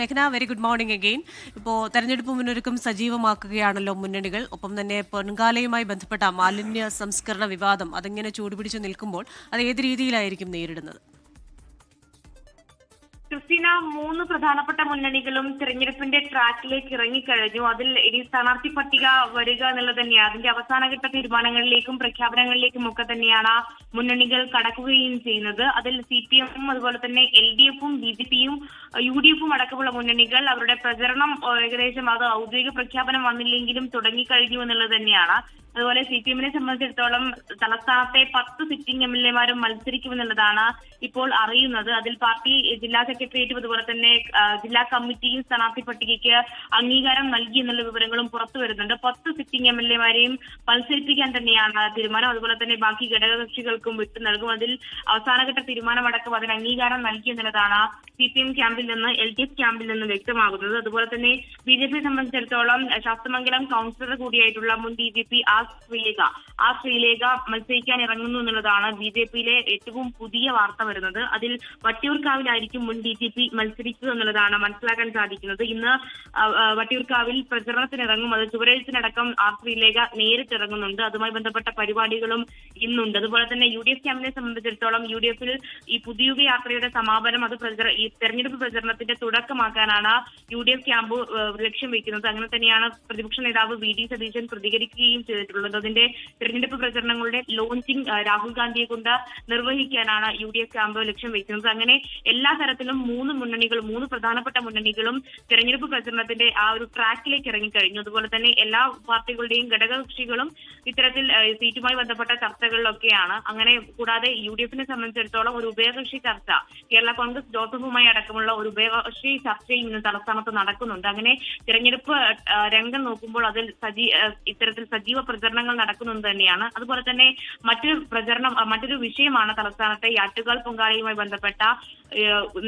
മേഘന, very good morning again. ഇപ്പോൾ തെരഞ്ഞെടുപ്പ് മുന്നൊരുക്കം സജീവമാക്കുകയാണല്ലോ മുന്നണികൾ. ഒപ്പം തന്നെ പൊൻകാലയുമായി ബന്ധപ്പെട്ട മാലിന്യ സംസ്കരണ വിവാദം അതിങ്ങനെ ചൂടുപിടിച്ചു നിൽക്കുമ്പോൾ അത് ഏത് രീതിയിലായിരിക്കും നേരിടുന്നത്? ക്രിസ്റ്റീന, 3 പ്രധാനപ്പെട്ട മുന്നണികളും തെരഞ്ഞെടുപ്പിന്റെ ട്രാക്കിലേക്ക് ഇറങ്ങിക്കഴിഞ്ഞു. അതിൽ ഇനി സ്ഥാനാർത്ഥി പട്ടിക വരിക എന്നുള്ളത് തന്നെയാണ്. അതിന്റെ അവസാനഘട്ട തീരുമാനങ്ങളിലേക്കും പ്രഖ്യാപനങ്ങളിലേക്കും ഒക്കെ തന്നെയാണ് മുന്നണികൾ കടക്കുകയും ചെയ്യുന്നത്. അതിൽ CPM അതുപോലെ തന്നെ LDFും BJPയും UDFും അടക്കമുള്ള മുന്നണികൾ അവരുടെ പ്രചരണം ഏകദേശം അത് ഔദ്യോഗിക പ്രഖ്യാപനം വന്നില്ലെങ്കിലും തുടങ്ങിക്കഴിഞ്ഞു എന്നുള്ളത് തന്നെയാണ്. അതുപോലെ CPMനെ സംബന്ധിച്ചിടത്തോളം തലസ്ഥാനത്തെ 10 സിറ്റിംഗ് MLAമാരും മത്സരിക്കുമെന്നുള്ളതാണ് ഇപ്പോൾ അറിയുന്നത്. അതിൽ പാർട്ടി ജില്ലാ സെക്രട്ടേറിയറ്റും അതുപോലെ തന്നെ ജില്ലാ കമ്മിറ്റിയും സ്ഥാനാർത്ഥി പട്ടികയ്ക്ക് അംഗീകാരം നൽകി എന്നുള്ള വിവരങ്ങളും പുറത്തു വരുന്നുണ്ട്. 10 സിറ്റിംഗ് MLAമാരെയും മത്സരിപ്പിക്കാൻ തന്നെയാണ് തീരുമാനം. അതുപോലെ തന്നെ ബാക്കി ഘടകകക്ഷികൾക്കും വിട്ടു നൽകും. അതിൽ അവസാനഘട്ട തീരുമാനമടക്കം അതിന് അംഗീകാരം നൽകി എന്നുള്ളതാണ് CPM ക്യാമ്പിൽ നിന്ന് LDF ക്യാമ്പിൽ നിന്ന് വ്യക്തമാകുന്നത്. അതുപോലെ തന്നെ BJPയെ സംബന്ധിച്ചിടത്തോളം ശാസ്തമംഗലം കൗൺസിലർ കൂടിയായിട്ടുള്ള മുൻ DGP ശ്രീലേഖ മത്സരിക്കാൻ ഇറങ്ങുന്നു എന്നുള്ളതാണ് BJPയിലെ ഏറ്റവും പുതിയ വാർത്ത വരുന്നത്. അതിൽ വട്ടിയൂർക്കാവിലായിരിക്കും മുൻ DGP മത്സരിക്കുക എന്നുള്ളതാണ് മനസ്സിലാക്കാൻ സാധിക്കുന്നത്. ഇന്ന് വട്ടിയൂർക്കാവിൽ പ്രചരണത്തിനിറങ്ങും. അത് ചുവരെഴുത്തിനടക്കം ശ്രീലേഖ നേരിട്ടിറങ്ങുന്നുണ്ട്. അതുമായി ബന്ധപ്പെട്ട പരിപാടികളും ഇന്നുണ്ട്. അതുപോലെ തന്നെ UDF ക്യാമ്പിനെ സംബന്ധിച്ചിടത്തോളം UDFിൽ ഈ പുതിയുഗ യാത്രയുടെ സമാപനം അത് ഈ തെരഞ്ഞെടുപ്പ് പ്രചരണത്തിന്റെ തുടക്കമാക്കാനാണ് UDF ക്യാമ്പ് ലക്ഷ്യം വെക്കുന്നത്. അങ്ങനെ തന്നെയാണ് പ്രതിപക്ഷ നേതാവ് VD സതീശൻ പ്രതികരിക്കുകയും ചെയ്തിട്ടുള്ളത്. അതിന്റെ തെരഞ്ഞെടുപ്പ് പ്രചരണങ്ങളുടെ ലോഞ്ചിങ് രാഹുൽ ഗാന്ധിയെ കൊണ്ട് നിർവഹിക്കാനാണ് UDF ക്യാമ്പ് ലക്ഷ്യം വെക്കുന്നത്. അങ്ങനെ എല്ലാ തരത്തിലും 3 പ്രധാനപ്പെട്ട മുന്നണികളും തെരഞ്ഞെടുപ്പ് പ്രചരണത്തിന്റെ ആ ഒരു ട്രാക്കിലേക്ക് ഇറങ്ങിക്കഴിഞ്ഞു. അതുപോലെ തന്നെ എല്ലാ പാർട്ടികളുടെയും ഘടകകക്ഷികളും ഇത്തരത്തിൽ സീറ്റുമായി ബന്ധപ്പെട്ട ചർച്ചകളിലൊക്കെയാണ്. അങ്ങനെ കൂടാതെ UDFിനെ സംബന്ധിച്ചിടത്തോളം ഒരു ഉഭയകക്ഷി ചർച്ച കേരള കോൺഗ്രസ് ജോസഫുമായി അടക്കമുള്ള ഒരു ഉഭയകക്ഷി ചർച്ചയും ഇന്ന് തലസ്ഥാനത്ത് നടക്കുന്നുണ്ട്. അങ്ങനെ തെരഞ്ഞെടുപ്പ് രംഗം നോക്കുമ്പോൾ അതിൽ ഇത്തരത്തിൽ സജീവ പ്രചരണങ്ങൾ നടക്കുന്നത് തന്നെയാണ്. അതുപോലെ തന്നെ മറ്റൊരു വിഷയമാണ് തലസ്ഥാനത്തെ ആറ്റുകാൽ പൊങ്കാലയുമായി ബന്ധപ്പെട്ട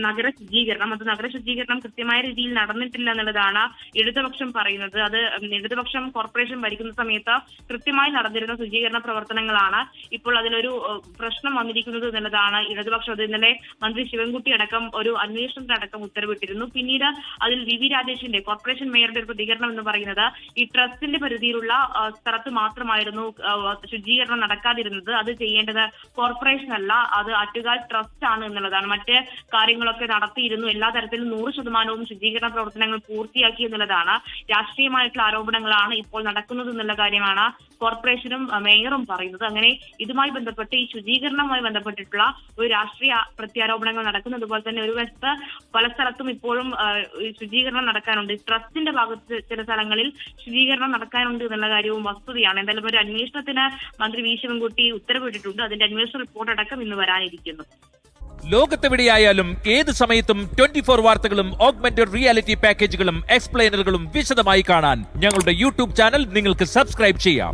നഗര ശുചീകരണം. അത് നഗര ശുചീകരണം കൃത്യമായ രീതിയിൽ നടന്നിട്ടില്ല എന്നുള്ളതാണ് ഇടതുപക്ഷം പറയുന്നത്. അത് ഇടതുപക്ഷം കോർപ്പറേഷൻ ഭരിക്കുന്ന സമയത്ത് കൃത്യമായി നടന്നിരുന്ന ശുചീകരണ പ്രവർത്തനങ്ങളാണ് ഇപ്പോൾ അതിലൊരു പ്രശ്നം വന്നിരിക്കുന്നത് എന്നുള്ളതാണ് ഇടതുപക്ഷം. അത് ഇന്നലെ മന്ത്രി ശിവൻകുട്ടി അടക്കം ഒരു അന്വേഷണത്തിനടക്കം ഉത്തരവിട്ടിരുന്നു. പിന്നീട് അതിൽ VV രാജേഷിന്റെ കോർപ്പറേഷൻ മേയറുടെ ഒരു പ്രതികരണം എന്ന് പറയുന്നത് ഈ ട്രസ്റ്റിന്റെ പരിധിയിലുള്ള സ്ഥലത്ത് മാത്രമായിരുന്നു ശുചീകരണം നടക്കാതിരുന്നത്. അത് ചെയ്യേണ്ടത് കോർപ്പറേഷൻ അല്ല, അത് ആറ്റുകാൽ ട്രസ്റ്റ് ആണ് എന്നുള്ളതാണ്. മറ്റ് കാര്യങ്ങളൊക്കെ നടത്തിയിരുന്നു. എല്ലാ തരത്തിലും 100% ശുചീകരണ പ്രവർത്തനങ്ങൾ പൂർത്തിയാക്കി എന്നുള്ളതാണ്. രാഷ്ട്രീയമായിട്ടുള്ള ആരോപണങ്ങളാണ് ഇപ്പോൾ നടക്കുന്നത് എന്നുള്ള കാര്യമാണ് കോർപ്പറേഷനും മേയറും പറയുന്നത്. അങ്ങനെ ഇതുമായി ബന്ധപ്പെട്ട് ഈ ശുചീകരണവുമായി ബന്ധപ്പെട്ടിട്ടുള്ള ഒരു രാഷ്ട്രീയ പ്രത്യാരോപണങ്ങൾ നടക്കുന്നു. അതുപോലെ തന്നെ ഒരു വശത്ത് പല സ്ഥലത്തും ഇപ്പോഴും ശുചീകരണം നടക്കാനുണ്ട്. ട്രസ്റ്റിന്റെ ഭാഗത്ത് ചില സ്ഥലങ്ങളിൽ ശുചീകരണം നടക്കാനുണ്ട് എന്നുള്ള കാര്യവും വസ്തുതയാണ്. എന്തായാലും ഒരു അന്വേഷണത്തിന് മന്ത്രി V ശിവൻകുട്ടി ഉത്തരവിട്ടിട്ടുണ്ട്. അതിന്റെ അന്വേഷണ റിപ്പോർട്ട് അടക്കം ഇന്ന് വരാനിരിക്കുന്നു. ലോകത്തെവിടെയായാലും ഏത് സമയത്തും 24 വാർത്തകളും ഓഗ്മെന്റഡ് റിയാലിറ്റി പാക്കേജുകളും എക്സ്പ്ലെയിനറുകളും വിശദമായി കാണാൻ ഞങ്ങളുടെ YouTube ചാനൽ നിങ്ങൾക്ക് സബ്സ്ക്രൈബ് ചെയ്യാം.